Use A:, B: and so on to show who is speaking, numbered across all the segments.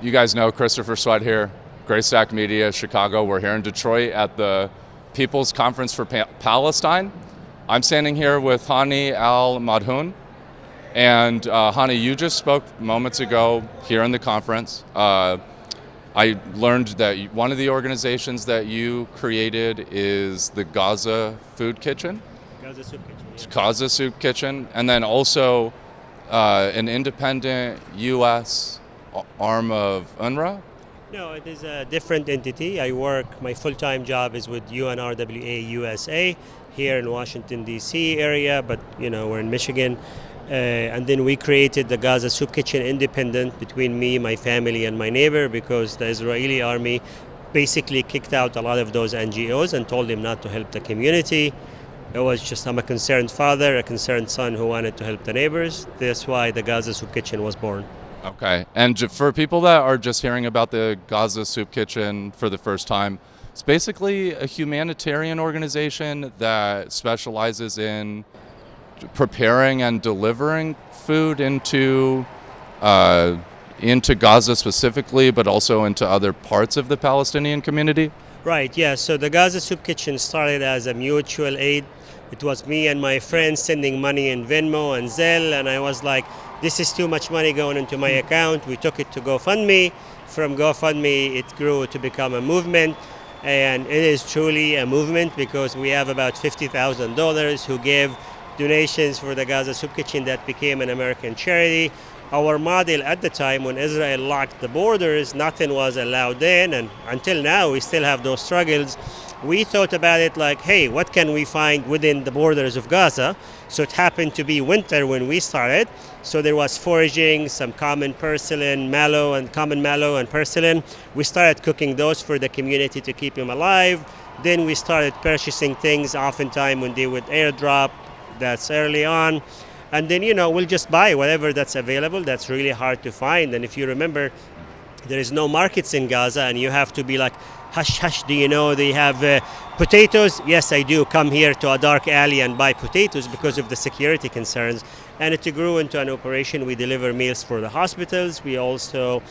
A: You guys know Christopher Sweat here, Graystack Media, Chicago. We're here in Detroit at the People's Conference for Palestine. I'm standing here with Hani Almadhoun. And Hani, you just spoke moments ago here in the conference. I learned that one of the organizations that you created is the Gaza Food Kitchen.
B: Gaza Soup Kitchen. Yeah.
A: Gaza Soup Kitchen. And then also an independent U.S. arm of UNRWA?
B: No, it is a different entity. My full-time job is with UNRWA USA here in Washington, D.C. area, but we're in Michigan. And then we created the Gaza Soup Kitchen independent between me, my family, and my neighbor because the Israeli army basically kicked out a lot of those NGOs and told them not to help the community. It was just, I'm a concerned father, a concerned son who wanted to help the neighbors. That's why the Gaza Soup Kitchen was born.
A: Okay. And for people that are just hearing about the Gaza Soup Kitchen for the first time, it's basically a humanitarian organization that specializes in preparing and delivering food into Gaza specifically, but also into other parts of the Palestinian community?
B: Right, yeah. So the Gaza Soup Kitchen started as a mutual aid. It was me and my friends sending money in Venmo and Zelle, and I was like, this is too much money going into my account. We took it to GoFundMe. From GoFundMe, it grew to become a movement. And it is truly a movement because we have about $50,000 who gave donations for the Gaza Soup Kitchen that became an American charity. Our model at the time when Israel locked the borders, nothing was allowed in, and until now we still have those struggles. We thought about it like, hey, what can we find within the borders of Gaza? So it happened to be winter when we started. So there was foraging, some common common mallow and persilin. We started cooking those for the community to keep them alive. Then we started purchasing things oftentimes when they would airdrop. That's early on. And then, we'll just buy whatever that's available. That's really hard to find. And if you remember, there is no markets in Gaza and you have to be like, hush, hush, do you know they have potatoes? Yes, I do. Come here to a dark alley and buy potatoes because of the security concerns. And it grew into an operation. We deliver meals for the hospitals. We also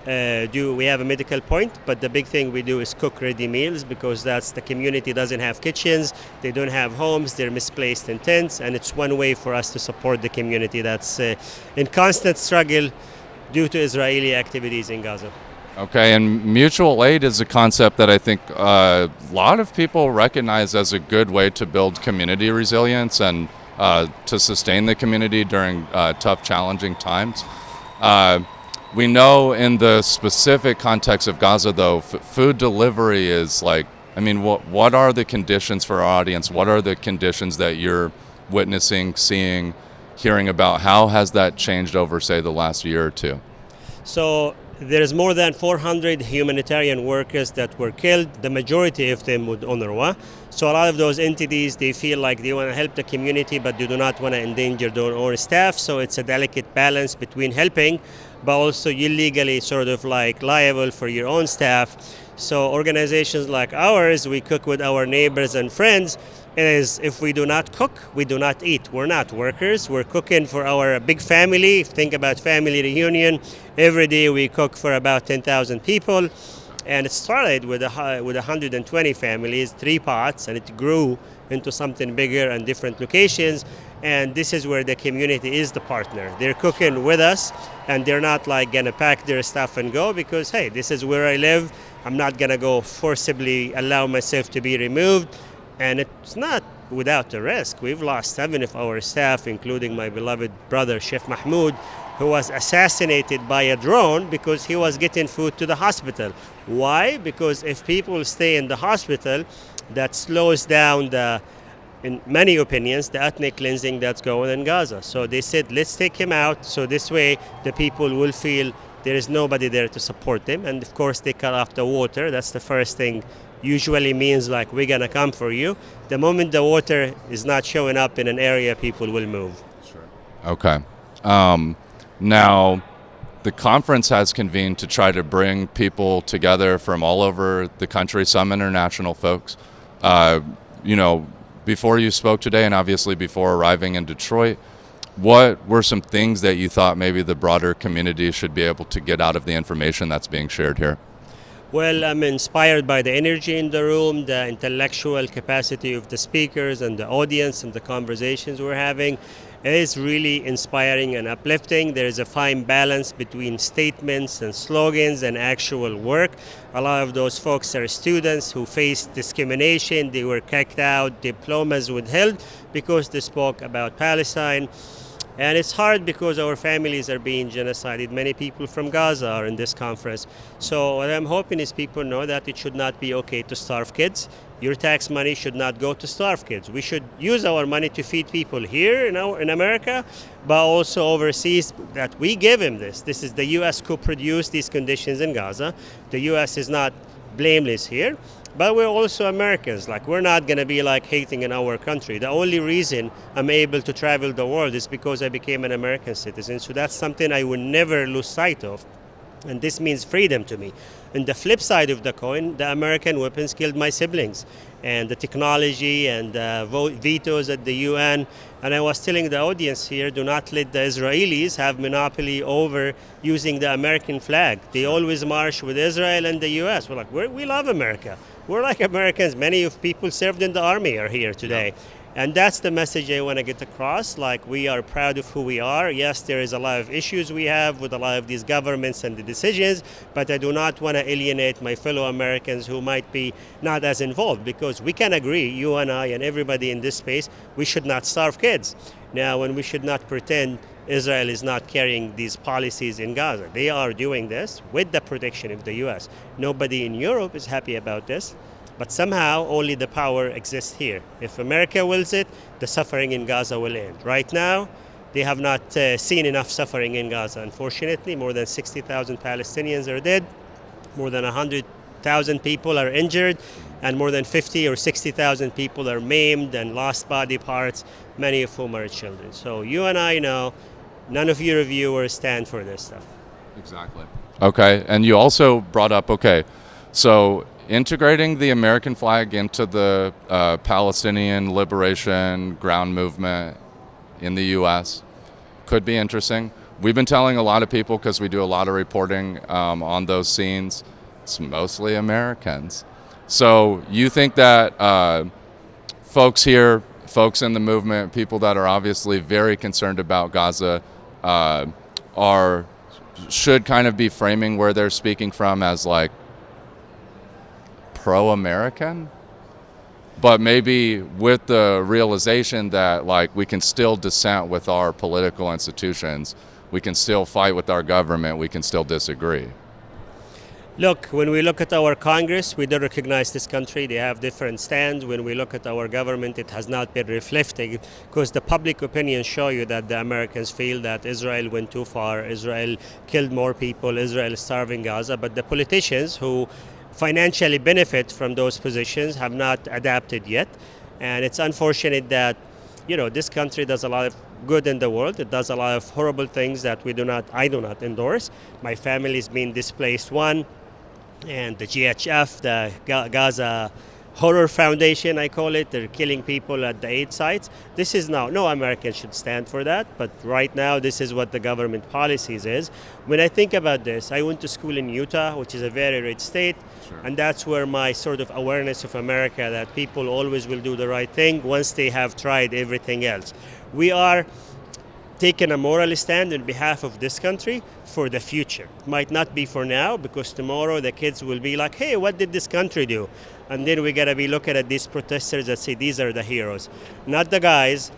B: we have a medical point, but the big thing we do is cook ready meals because that's the community doesn't have kitchens, they don't have homes, they're misplaced in tents, and it's one way for us to support the community that's in constant struggle due to Israeli activities in Gaza.
A: Okay, and mutual aid is a concept that I think a lot of people recognize as a good way to build community resilience and to sustain the community during tough, challenging times. We know in the specific context of Gaza, though, food delivery is like, what are the conditions for our audience? What are the conditions that you're witnessing, seeing, hearing about? How has that changed over, say, the last year or two?
B: So there's more than 400 humanitarian workers that were killed, the majority of them with UNRWA. So a lot of those entities, they feel like they want to help the community, but they do not want to endanger their own staff. So it's a delicate balance between helping, but also illegally sort of like liable for your own staff. So organizations like ours, we cook with our neighbors and friends. It is, if we do not cook, we do not eat. We're not workers. We're cooking for our big family. Think about family reunion. Every day we cook for about 10,000 people. And it started with 120 families, 3 pots, and it grew into something bigger and different locations. And this is where the community is the partner. They're cooking with us, and they're not like gonna pack their stuff and go because, hey, this is where I live. I'm not gonna go forcibly allow myself to be removed. And it's not without a risk. We've lost 7 of our staff, including my beloved brother, Chef Mahmoud, who was assassinated by a drone because he was getting food to the hospital. Why? Because if people stay in the hospital, that slows down in many opinions, the ethnic cleansing that's going in Gaza. So they said, let's take him out, so this way the people will feel there is nobody there to support them. And of course, they cut off the water. That's the first thing. Usually means like, we're gonna come for you. The moment the water is not showing up in an area, people will move.
A: Sure. Okay. Now, the conference has convened to try to bring people together from all over the country, some international folks. Before you spoke today, and obviously before arriving in Detroit, What were some things that you thought maybe the broader community should be able to get out of the information that's being shared here?
B: Well, I'm inspired by the energy in the room, the intellectual capacity of the speakers and the audience, and the conversations we're having. It is really inspiring and uplifting. There is a fine balance between statements and slogans and actual work. A lot of those folks are students who faced discrimination. They were kicked out, diplomas withheld because they spoke about Palestine. And it's hard because our families are being genocided. Many people from Gaza are in this conference. So what I'm hoping is people know that it should not be okay to starve kids. Your tax money should not go to starve kids. We should use our money to feed people here in America, but also overseas that we give them this. This is the U.S. who produced these conditions in Gaza. The U.S. is not blameless here. But we're also Americans. Like, we're not going to be like hating in our country. The only reason I'm able to travel the world is because I became an American citizen. So that's something I will never lose sight of. And this means freedom to me. And the flip side of the coin, the American weapons killed my siblings. And the technology and vetoes at the UN. And I was telling the audience here, do not let the Israelis have monopoly over using the American flag. They always march with Israel and the US. We're like, we love America. We're like Americans. Many of people served in the army are here today. And that's the message I want to get across. Like, we are proud of who we are. Yes, there is a lot of issues we have with a lot of these governments and the decisions, but I do not want to alienate my fellow Americans who might be not as involved, because we can agree, you and I and everybody in this space, we should not starve kids. Now, and we should not pretend Israel is not carrying these policies in Gaza. They are doing this with the protection of the US. Nobody in Europe is happy about this. But somehow only the power exists here. If America wills it, the suffering in Gaza will end. Right now, they have not seen enough suffering in Gaza. Unfortunately, more than 60,000 Palestinians are dead, more than 100,000 people are injured, and more than 50 or 60,000 people are maimed and lost body parts, many of whom are children. So you and I know none of your reviewers stand for this stuff.
A: Exactly. Okay, and you also brought up, so integrating the American flag into the Palestinian liberation ground movement in the U.S. could be interesting. We've been telling a lot of people, because we do a lot of reporting on those scenes, it's mostly Americans. So you think that folks here, folks in the movement, people that are obviously very concerned about Gaza, should kind of be framing where they're speaking from as like pro-American, but maybe with the realization that like we can still dissent with our political institutions, we can still fight with our government, we can still disagree.
B: Look, when we look at our Congress, we do recognize this country. They have different stands. When we look at our government, it has not been reflected, because the public opinion show you that the Americans feel that Israel went too far, Israel killed more people, Israel is starving Gaza, but the politicians who financially benefit from those positions have not adapted yet. And it's unfortunate that, this country does a lot of good in the world. It does a lot of horrible things that I do not endorse. My family is being displaced, and the GHF, the Gaza Horror Foundation, I call it, they're killing people at the aid sites. This is now, no American should stand for that, but right now this is what the government policies is. When I think about this, I went to school in Utah, which is a very rich state, and that's where my sort of awareness of America, that people always will do the right thing once they have tried everything else. We are taking a moral stand on behalf of this country for the future. It might not be for now, because tomorrow the kids will be like, hey, what did this country do? And then we gotta be looking at these protesters that say these are the heroes, not the guys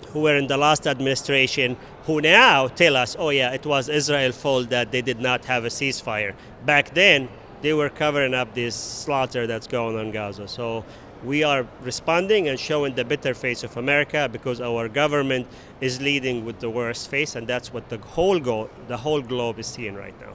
B: who were in the last administration who now tell us, oh yeah, it was Israel's fault that they did not have a ceasefire. Back then, they were covering up this slaughter that's going on in Gaza. So we are responding and showing the better face of America, because our government is leading with the worst face, and that's what the whole globe is seeing right now.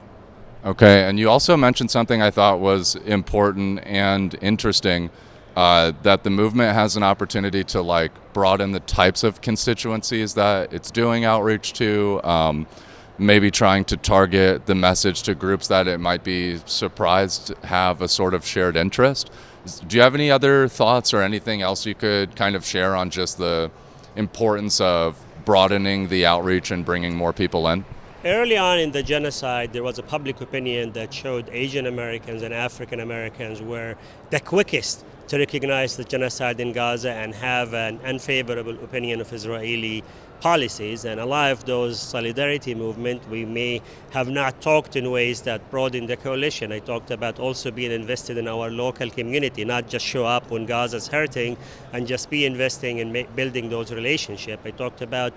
A: Okay, and you also mentioned something I thought was important and interesting, that the movement has an opportunity to like broaden the types of constituencies that it's doing outreach to, maybe trying to target the message to groups that it might be surprised have a sort of shared interest. Do you have any other thoughts or anything else you could kind of share on just the importance of broadening the outreach and bringing more people in?
B: Early on in the genocide, there was a public opinion that showed Asian Americans and African Americans were the quickest to recognize the genocide in Gaza and have an unfavorable opinion of Israeli policies. And a lot of those solidarity movement, we may have not talked in ways that broaden the coalition. I talked about also being invested in our local community, not just show up when Gaza's hurting and just be investing in building those relationships. I talked about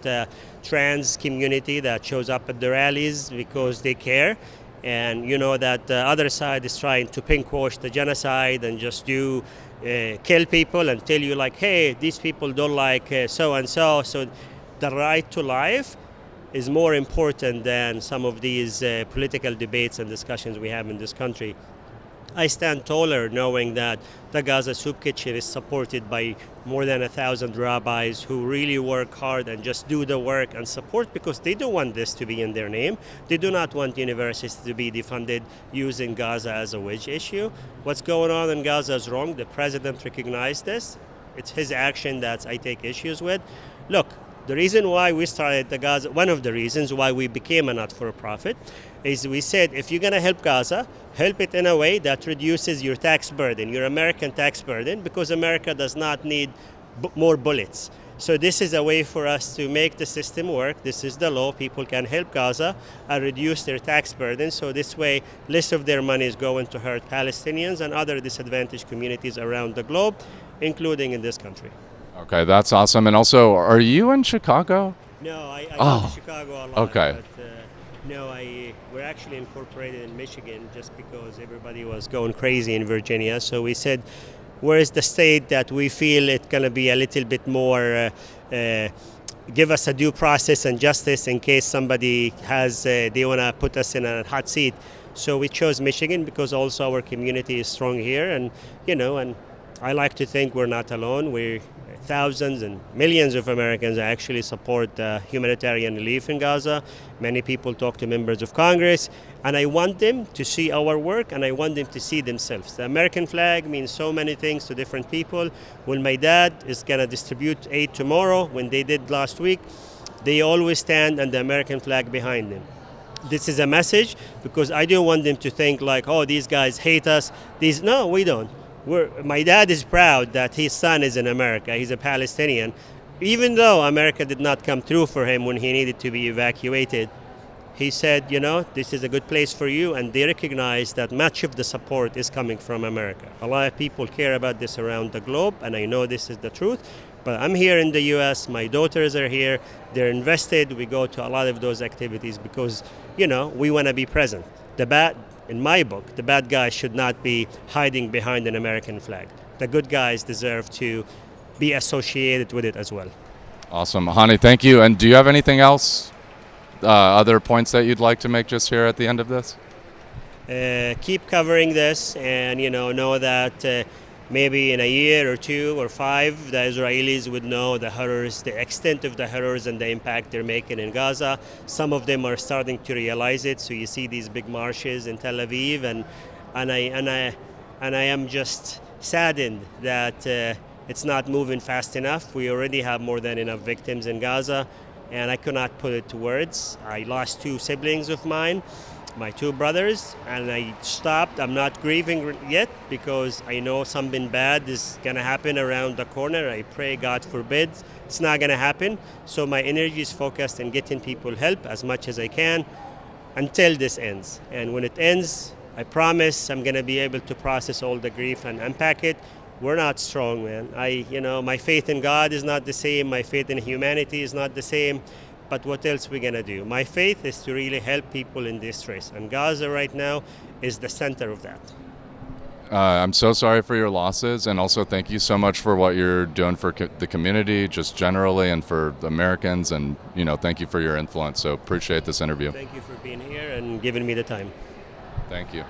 B: trans community that shows up at the rallies because they care. And you know that the other side is trying to pinkwash the genocide and just do kill people and tell you like, hey, these people don't like so and so. So the right to life is more important than some of these political debates and discussions we have in this country. I stand taller knowing that the Gaza Soup Kitchen is supported by more than 1,000 rabbis who really work hard and just do the work and support because they don't want this to be in their name. They do not want universities to be defunded using Gaza as a wedge issue. What's going on in Gaza is wrong. The president recognized this. It's his action that I take issues with. Look, the reason why we started the Gaza, one of the reasons why we became a not-for-profit, is we said if you're going to help Gaza, help it in a way that reduces your tax burden, your American tax burden, because America does not need more bullets. So this is a way for us to make the system work. This is the law. People can help Gaza and reduce their tax burden. So this way, less of their money is going to hurt Palestinians and other disadvantaged communities around the globe, including in this country.
A: Okay, that's awesome. And also, are you in Chicago?
B: No, I go to Chicago a lot.
A: Okay.
B: But, no, we're actually incorporated in Michigan just because everybody was going crazy in Virginia. So we said, where is the state that we feel it's going to be a little bit more, give us a due process and justice in case somebody has, they want to put us in a hot seat. So we chose Michigan because also our community is strong here. And, you know, and I like to think we're not alone. We're thousands and millions of Americans actually support humanitarian relief in Gaza. Many people talk to members of Congress, and I want them to see our work and I want them to see themselves. The American flag means so many things to different people. When my dad is going to distribute aid tomorrow, when they did last week, they always stand and the American flag behind them. This is a message because I don't want them to think like, oh, these guys hate us. No, we don't. My dad is proud that his son is in America. He's a Palestinian. Even though America did not come through for him when he needed to be evacuated, he said, you know, this is a good place for you, and they recognize that much of the support is coming from America. A lot of people care about this around the globe, and I know this is the truth, but I'm here in the U.S., my daughters are here, they're invested, we go to a lot of those activities because, you know, we want to be present. In my book, the bad guys should not be hiding behind an American flag. The good guys deserve to be associated with it as well.
A: Awesome. Hani, thank you. And do you have anything else, other points that you'd like to make just here at the end of this?
B: Keep covering this and, you know that maybe in a year or 2 or 5, the Israelis would know the horrors, the extent of the horrors and the impact they're making in Gaza. Some of them are starting to realize it. So you see these big marches in Tel Aviv, and I am just saddened that it's not moving fast enough. We already have more than enough victims in Gaza, and I cannot put it to words. I lost 2 siblings of mine, my 2 brothers, and I stopped. I'm not grieving yet because I know something bad is going to happen around the corner. I pray, God forbid, it's not going to happen. So my energy is focused on getting people help as much as I can until this ends. And when it ends, I promise I'm going to be able to process all the grief and unpack it. We're not strong, man. My faith in God is not the same. My faith in humanity is not the same. But what else are we going to do? My faith is to really help people in distress. And Gaza right now is the center of that.
A: I'm so sorry for your losses. And also thank you so much for what you're doing for the community, just generally, and for the Americans. And, you know, thank you for your influence. So appreciate this interview.
B: Thank you for being here and giving me the time.
A: Thank you.